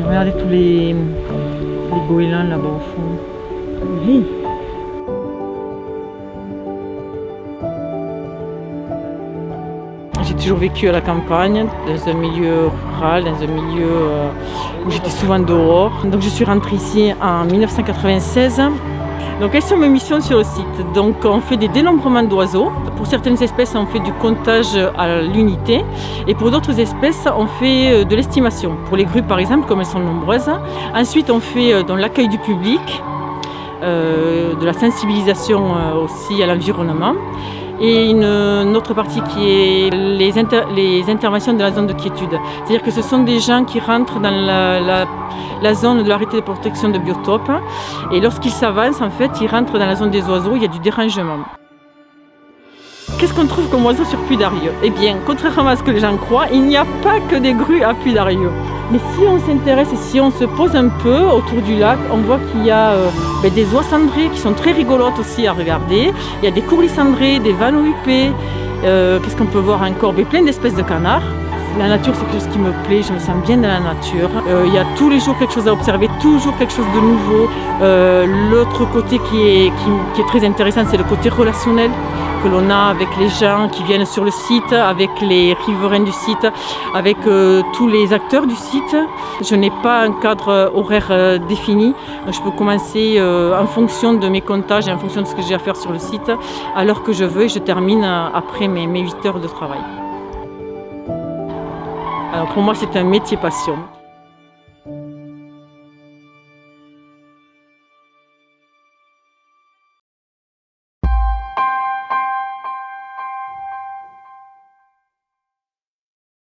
Regardez tous les goélands là-bas au fond. Oui. J'ai toujours vécu à la campagne, dans un milieu rural, dans un milieu où j'étais souvent dehors. Donc je suis rentrée ici en 1996. Donc quelles sont mes missions sur le site? Donc on fait des dénombrements d'oiseaux. Pour certaines espèces, on fait du comptage à l'unité. Et pour d'autres espèces, on fait de l'estimation. Pour les grues par exemple, comme elles sont nombreuses. Ensuite, on fait dans l'accueil du public, de la sensibilisation aussi à l'environnement. Et une autre partie qui est les interventions de la zone de quiétude. C'est-à-dire que ce sont des gens qui rentrent dans la zone de l'arrêté de protection de biotope. Et lorsqu'ils s'avancent, en fait, ils rentrent dans la zone des oiseaux, il y a du dérangement. Qu'est-ce qu'on trouve comme oiseau sur Puy-d'Arieux? Eh bien, contrairement à ce que les gens croient, il n'y a pas que des grues à Puy-d'Arieux. Mais si on s'intéresse et si on se pose un peu autour du lac, on voit qu'il y a des oies cendrées qui sont très rigolotes aussi à regarder. Il y a des courlis cendrés, des vanneaux huppés. Qu'est-ce qu'on peut voir encore? Plein d'espèces de canards. La nature, c'est quelque chose qui me plaît, je me sens bien dans la nature. Il y a tous les jours quelque chose à observer, toujours quelque chose de nouveau. L'autre côté qui est très intéressant, c'est le côté relationnel que l'on a avec les gens qui viennent sur le site, avec les riverains du site, avec tous les acteurs du site. Je n'ai pas un cadre horaire défini. Je peux commencer en fonction de mes comptages et en fonction de ce que j'ai à faire sur le site, à l'heure que je veux, et je termine après mes 8 heures de travail. Alors pour moi, c'est un métier passion.